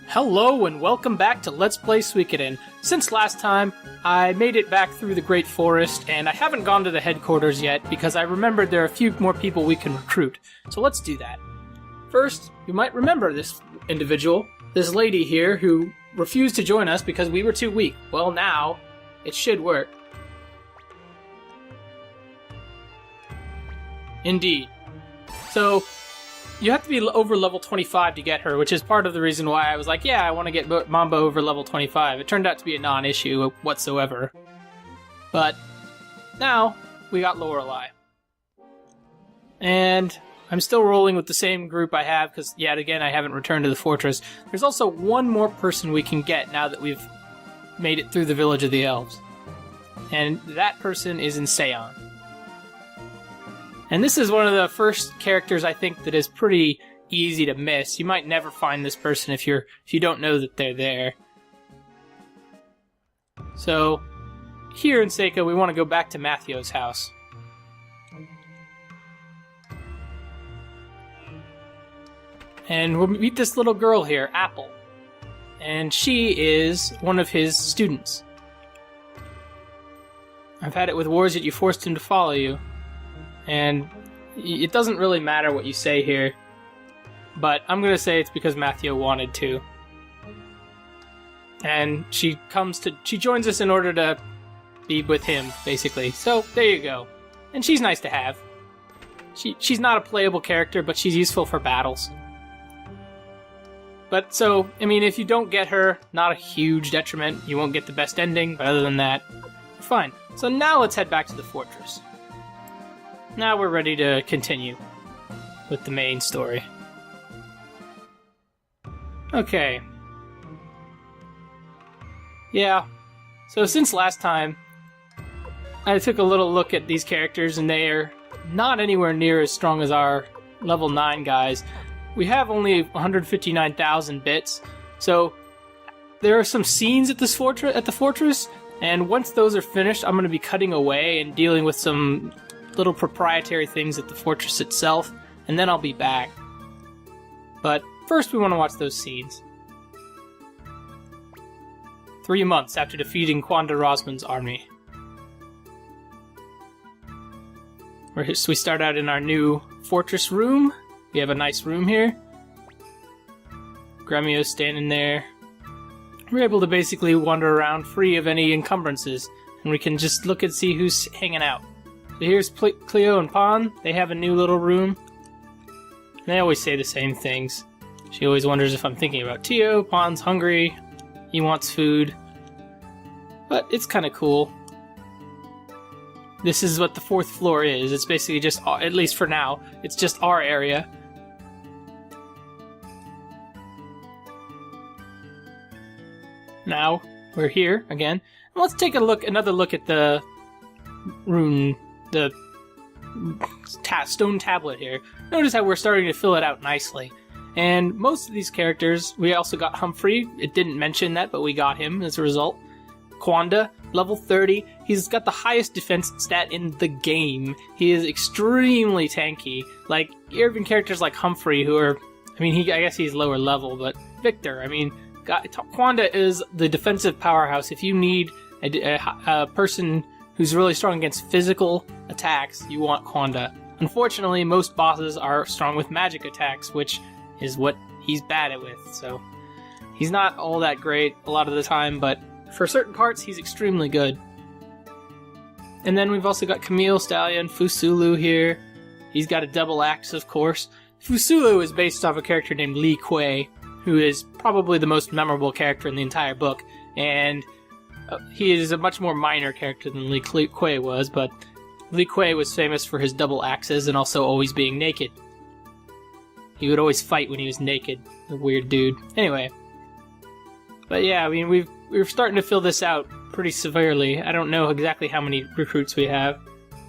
Hello and welcome back to Let's Play Suikoden. Since last time, I made it back through the Great Forest, and I haven't gone to the headquarters yet because I remembered there are a few more people we can recruit. So let's do that. First, you might remember this individual, this lady here who refused to join us because we were too weak. Well, now, it should work. Indeed. So, you have to be over level 25 to get her, which is part of the reason why I was like, yeah, I want to get Mamba over level 25. It turned out to be a non-issue whatsoever. But now, we got Lorelei. And I'm still rolling with the same group I have, because yet again, I haven't returned to the fortress. There's also one more person we can get now that we've made it through the Village of the Elves. And that person is in Seon. And this is one of the first characters I think that is pretty easy to miss. You might never find this person if you don't know that they're there. So, here in Seika, we want to go back to Matthew's house. And we'll meet this little girl here, Apple. And she is one of his students. I've had it with wars that you forced him to follow you. And it doesn't really matter what you say here, but I'm going to say it's because Matthew wanted to. And she joins us in order to be with him, basically. So, there you go. And she's nice to have. She's not a playable character, but she's useful for battles. But so, I mean, if you don't get her, not a huge detriment. You won't get the best ending, but other than that, you're fine. So now let's head back to the fortress. Now we're ready to continue with the main story. Okay. Yeah. So since last time, I took a little look at these characters, and they are not anywhere near as strong as our level 9 guys. We have only 159,000 bits, so there are some scenes at the fortress, and once those are finished, I'm going to be cutting away and dealing with some little proprietary things at the fortress itself, and then I'll be back. But first we want to watch those scenes. 3 months after defeating Kwanda Rosman's army. So we start out in our new fortress room. We have a nice room here. Gremio's standing there. We're able to basically wander around free of any encumbrances, and we can just look and see who's hanging out. So here's Cleo and Pan. They have a new little room. And they always say the same things. She always wonders if I'm thinking about Tio. Pan's hungry. He wants food. But it's kind of cool. This is what the 4th floor is. It's basically just, at least for now, it's just our area. Now, we're here again. And let's take another look at the room. The stone tablet here. Notice how we're starting to fill it out nicely. And most of these characters, we also got Humphrey. It didn't mention that, but we got him as a result. Kwanda, level 30. He's got the highest defense stat in the game. He is extremely tanky. Like, even characters like Humphrey, who are... I mean, I guess he's lower level, but Victor, I mean... Kwanda is the defensive powerhouse. If you need a person who's really strong against physical attacks, you want Kwanda. Unfortunately, most bosses are strong with magic attacks, which is what he's bad at with, so he's not all that great a lot of the time, but for certain parts, he's extremely good. And then we've also got Camille, Stallion, Fusulu here. He's got a double axe, of course. Fusulu is based off a character named Li Kuei, who is probably the most memorable character in the entire book, and he is a much more minor character than Li Kuei was, but Li Kuei was famous for his double axes and also always being naked. He would always fight when he was naked. A weird dude. Anyway. But yeah, I mean, we're starting to fill this out pretty severely. I don't know exactly how many recruits we have.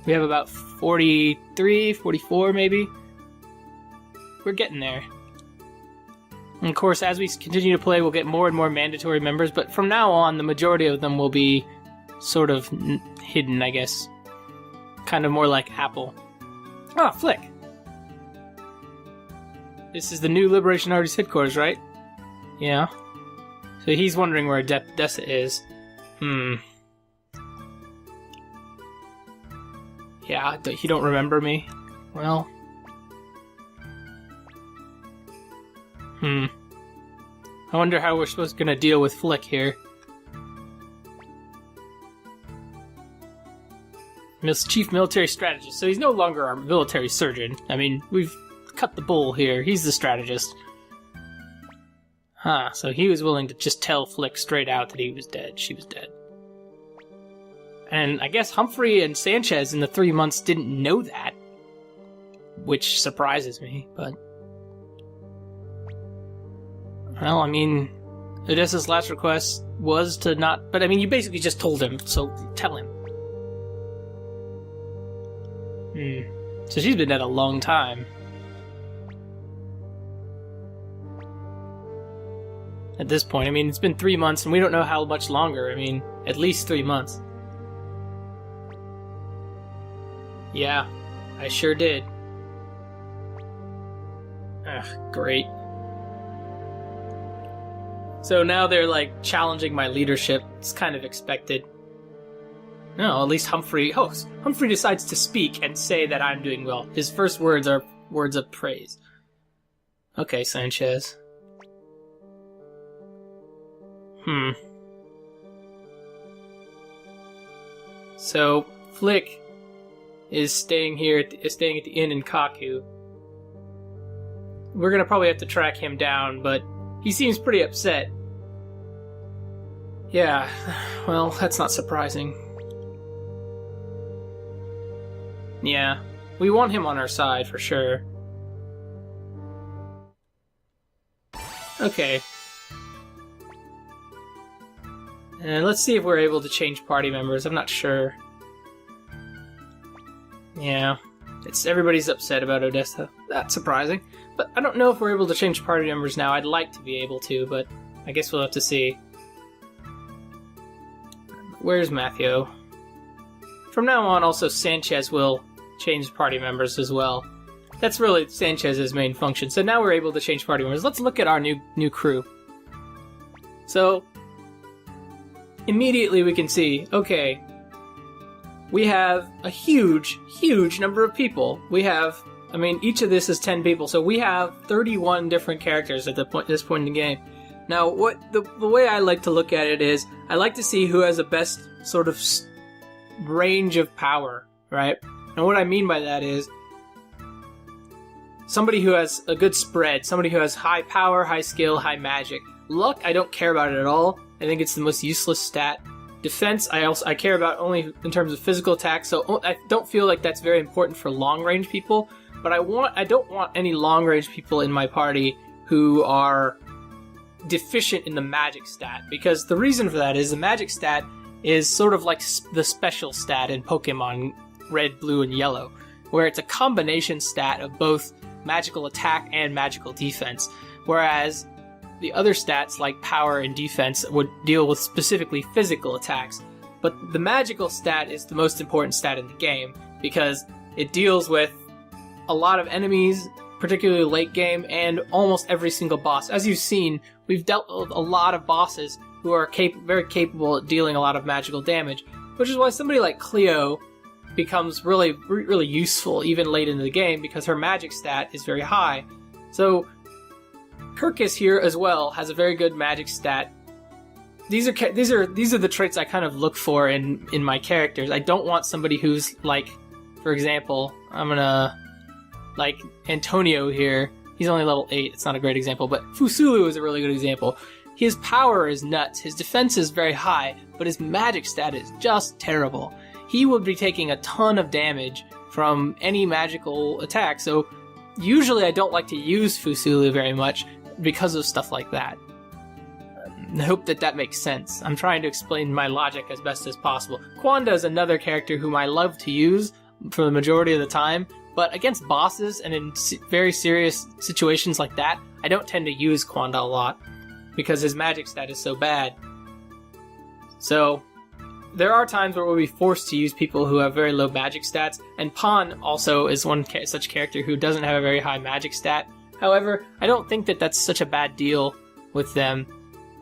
We have about 43, 44 maybe. We're getting there. And of course, as we continue to play, we'll get more and more mandatory members, but from now on, the majority of them will be sort of hidden, I guess. Kind of more like Apple. Ah, Flick! This is the new Liberation Artist headquarters, right? Yeah. So he's wondering where Odessa is. Yeah, you don't remember me? Well... I wonder how we're supposed to deal with Flick here. Chief Military Strategist. So he's no longer our military surgeon. I mean, we've cut the bull here. He's the strategist. Huh, so he was willing to just tell Flick straight out that he was dead. She was dead. And I guess Humphrey and Sanchez in the 3 months didn't know that. Which surprises me, but... Well, I mean, Odessa's last request was to not... But, I mean, you basically just told him, so tell him. So she's been dead a long time. At this point, I mean, it's been 3 months, and we don't know how much longer. I mean, at least 3 months. Yeah, I sure did. Ugh, great. So now they're, like, challenging my leadership. It's kind of expected. No, at least Humphrey decides to speak and say that I'm doing well. His first words are words of praise. Okay, Sanchez. So, Flick is staying at the inn in Kaku. We're gonna probably have to track him down, but he seems pretty upset. Yeah, well, that's not surprising. Yeah, we want him on our side for sure. Okay. And let's see if we're able to change party members. I'm not sure. Yeah, everybody's upset about Odessa. That's surprising. But I don't know if we're able to change party members now. I'd like to be able to, but I guess we'll have to see. Where's Matthew? From now on, also Sanchez will change party members as well. That's really Sanchez's main function. So now we're able to change party members. Let's look at our new crew. So, immediately we can see, okay, we have a huge number of people. We have, I mean, each of this is 10 people, so we have 31 different characters at this point in the game. Now, what the way I like to look at it is, I like to see who has the best sort of range of power, right? And what I mean by that is, somebody who has a good spread, somebody who has high power, high skill, high magic. Luck, I don't care about it at all. I think it's the most useless stat. Defense, I care about only in terms of physical attack, so I don't feel like that's very important for long-range people. But I don't want any long-range people in my party who are deficient in the magic stat, because the reason for that is the magic stat is sort of like the special stat in Pokemon Red, Blue, and Yellow, where it's a combination stat of both magical attack and magical defense, whereas the other stats like power and defense would deal with specifically physical attacks. But the magical stat is the most important stat in the game, because it deals with a lot of enemies, particularly late game, and almost every single boss. As you've seen, we've dealt with a lot of bosses who are very capable at dealing a lot of magical damage, which is why somebody like Cleo becomes really useful even late into the game, because her magic stat is very high. So Kirkus here as well has a very good magic stat. These are the traits I kind of look for in my characters. I don't want somebody who's like, for example, like Antonio here. He's only level 8. It's not a great example, but Fusulu is a really good example. His power is nuts. His defense is very high, but his magic stat is just terrible. He would be taking a ton of damage from any magical attack, so usually I don't like to use Fusulu very much because of stuff like that. I hope that makes sense. I'm trying to explain my logic as best as possible. Quanda is another character whom I love to use for the majority of the time, but against bosses and in very serious situations like that, I don't tend to use Quanda a lot, because his magic stat is so bad. So, there are times where we'll be forced to use people who have very low magic stats, and Pan also is one such character who doesn't have a very high magic stat. However, I don't think that that's such a bad deal with them,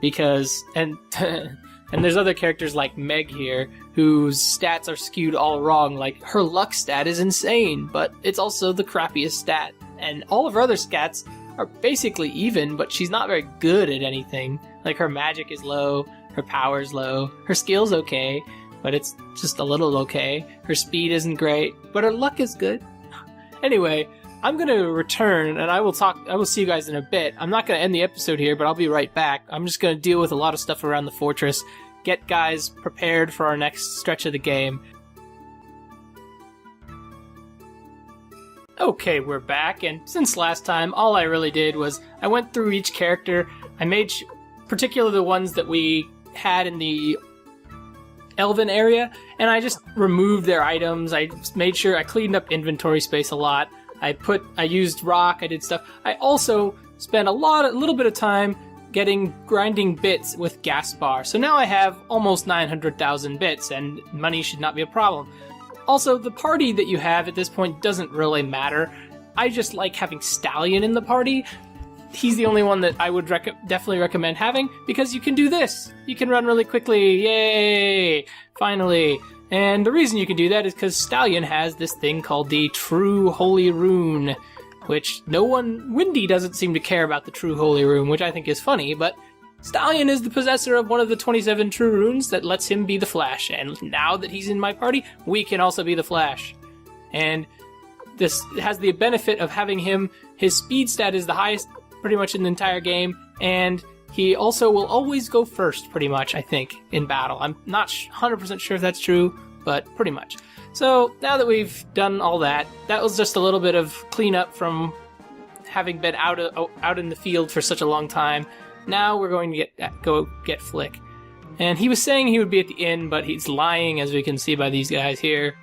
because and and there's other characters like Meg here whose stats are skewed all wrong. Like her luck stat is insane, but it's also the crappiest stat, and all of her other stats are basically even, but she's not very good at anything. Like her magic is low, her power's low, her skill's okay, but it's just a little okay. Her speed isn't great, but her luck is good. Anyway, I'm gonna return and I will see you guys in a bit. I'm not gonna end the episode here, but I'll be right back. I'm just gonna deal with a lot of stuff around the fortress, get guys prepared for our next stretch of the game. Okay, we're back, and since last time, all I really did was I went through each character. I made particularly the ones that we had in the Elven area, and I just removed their items. I made sure I cleaned up inventory space a lot. I used rock, I did stuff. I also spent a little bit of time grinding bits with Gaspar. So now I have almost 900,000 bits, and money should not be a problem. Also, the party that you have at this point doesn't really matter. I just like having Stallion in the party. He's the only one that I would definitely recommend having, because you can do this. You can run really quickly. Yay! Finally. And the reason you can do that is because Stallion has this thing called the True Holy Rune, which Windy doesn't seem to care about the True Holy Rune, which I think is funny, but Stallion is the possessor of one of the 27 True Runes that lets him be the Flash, and now that he's in my party, we can also be the Flash. And this has the benefit of having his speed stat is the highest pretty much in the entire game, and he also will always go first, pretty much, I think, in battle. I'm not 100% sure if that's true, but pretty much. So, now that we've done all that, that was just a little bit of cleanup from having been out in the field for such a long time. Now we're going to go get Flick. And he was saying he would be at the inn, but he's lying, as we can see by these guys here.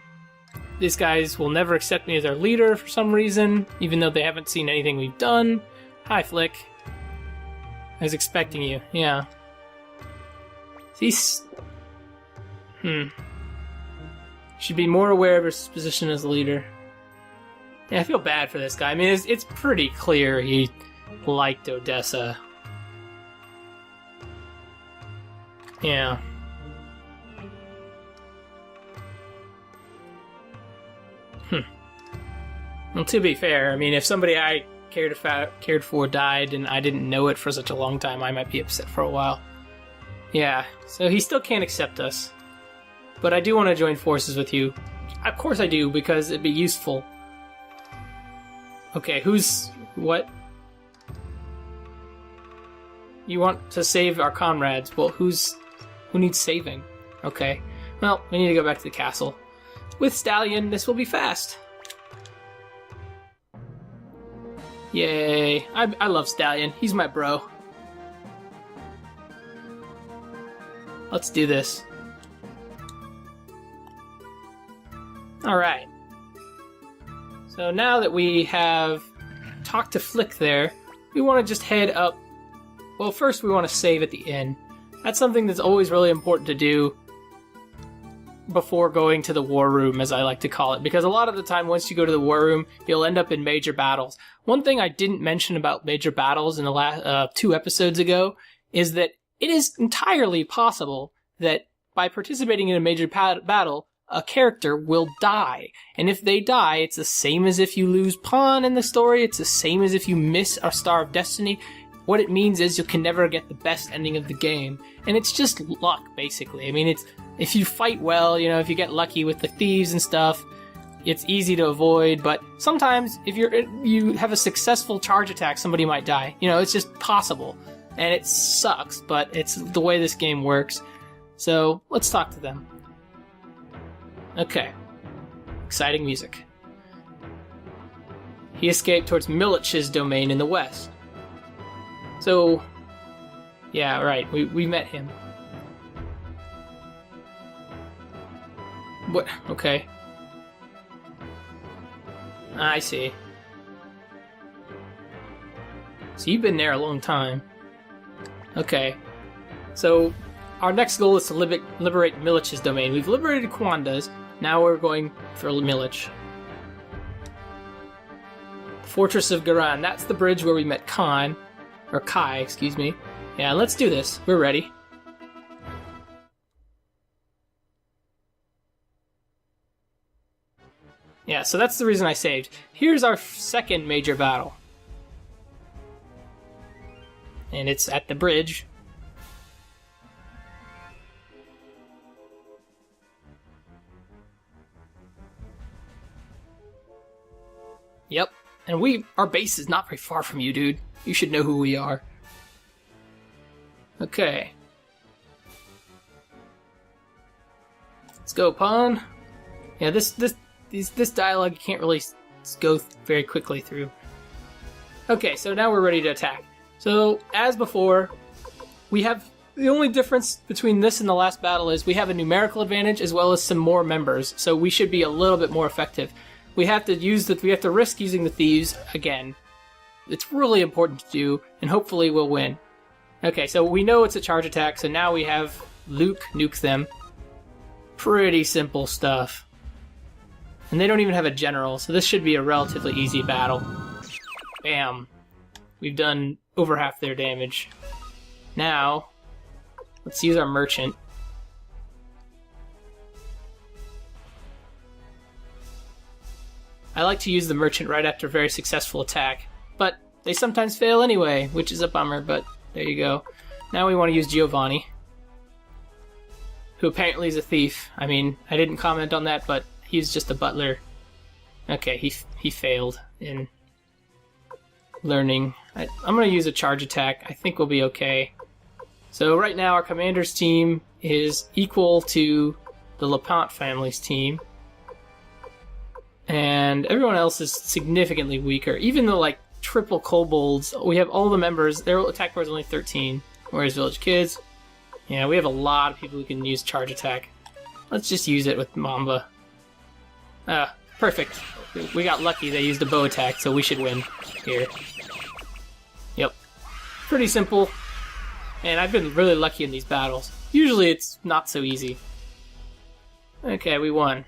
These guys will never accept me as their leader for some reason, even though they haven't seen anything we've done. Hi, Flick. I was expecting you, yeah. He's... Should be more aware of his position as a leader. Yeah, I feel bad for this guy. I mean, it's pretty clear he liked Odessa. Yeah. Well, to be fair, I mean, if somebody I cared for died and I didn't know it for such a long time, I might be upset for a while. Yeah, so he still can't accept us. But I do want to join forces with you. Of course I do, because it'd be useful. Okay, what? You want to save our comrades. Well, who needs saving? Okay. Well, we need to go back to the castle. With Stallion, this will be fast. Yay. I love Stallion. He's my bro. Let's do this. Alright. So now that we have talked to Flick there, we want to just head up. Well, first we want to save at the inn. That's something that's always really important to do before going to the war room, as I like to call it, because a lot of the time once you go to the war room, you'll end up in major battles. One thing I didn't mention about major battles in the last 2 episodes ago is that it is entirely possible that by participating in a major battle, a character will die. And if they die, it's the same as if you lose pawn in the story, it's the same as if you miss a Star of Destiny. What it means is you can never get the best ending of the game. And it's just luck, basically. I mean, if you fight well, if you get lucky with the thieves and stuff, it's easy to avoid, but sometimes if you have a successful charge attack, somebody might die. It's just possible. And it sucks, but it's the way this game works. So, let's talk to them. Okay. Exciting music. He escaped towards Milich's domain in the west. So, yeah, right, we met him. What? Okay. I see. So you've been there a long time. Okay. So, our next goal is to liberate Milich's domain. We've liberated Quanda's, now we're going for Milich. Fortress of Garan, that's the bridge where we met Kai, excuse me. Yeah, let's do this. We're ready. Yeah, so that's the reason I saved. Here's our second major battle. And it's at the bridge. Yep, and our base is not very far from you, dude. You should know who we are. Okay. Let's go, pawn. Yeah, this dialogue you can't really go very quickly through. Okay, so now we're ready to attack. So, as before, we have... The only difference between this and the last battle is we have a numerical advantage as well as some more members, so we should be a little bit more effective. We have to risk using the thieves again. It's really important to do, and hopefully we'll win. Okay, so we know it's a charge attack, so now we have Luke nuke them. Pretty simple stuff. And they don't even have a general, so this should be a relatively easy battle. Bam. We've done over half their damage. Now, let's use our merchant. I like to use the merchant right after a very successful attack, but they sometimes fail anyway, which is a bummer, but there you go. Now we want to use Giovanni, who apparently is a thief. I mean, I didn't comment on that, but he's just a butler. Okay, he failed in learning. I'm going to use a charge attack. I think we'll be okay. So right now our commander's team is equal to the LePont family's team. And everyone else is significantly weaker. Even though, like, triple kobolds, we have all the members, their attack power is only 13. Whereas village kids, yeah, we have a lot of people who can use charge attack. Let's just use it with Mamba. Perfect. We got lucky they used a bow attack, so we should win here. Yep. Pretty simple. And I've been really lucky in these battles. Usually it's not so easy. Okay, we won.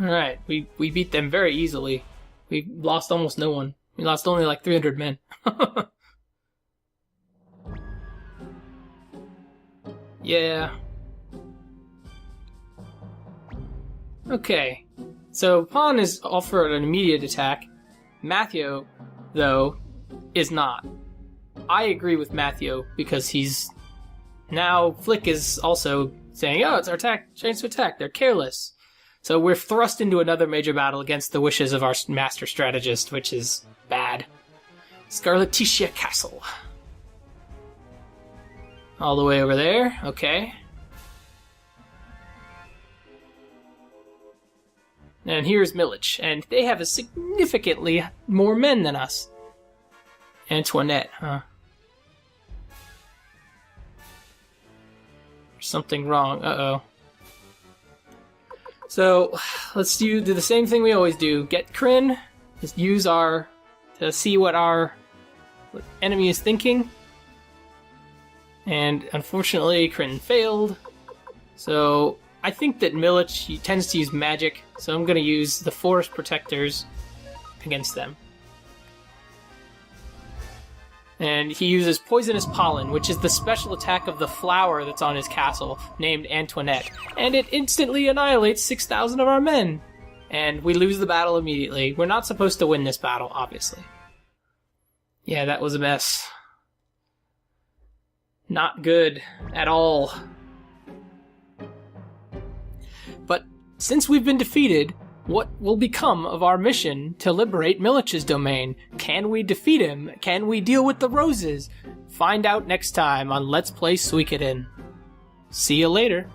Alright, we beat them very easily. We lost almost no one. We lost only like 300 men. Yeah. Okay. So, Pawn is offered an immediate attack. Matthew, though, is not. I agree with Matthew because he's... Now, Flick is also saying, oh, it's our chance to attack. They're careless. So we're thrust into another major battle against the wishes of our master strategist, which is bad. Scarleticia Castle. All the way over there. Okay. And here's Milich, and they have a significantly more men than us. Antoinette, huh? There's something wrong. Uh-oh. So, let's do the same thing we always do. Get Kryn, just use to see what our enemy is thinking. And unfortunately, Kryn failed. So, I think that Milich tends to use magic, so I'm going to use the Forest Protectors against them. And he uses Poisonous Pollen, which is the special attack of the flower that's on his castle, named Antoinette. And it instantly annihilates 6,000 of our men. And we lose the battle immediately. We're not supposed to win this battle, obviously. Yeah, that was a mess. Not good at all. But since we've been defeated, what will become of our mission to liberate Milich's domain? Can we defeat him? Can we deal with the roses? Find out next time on Let's Play Suikoden. See you later.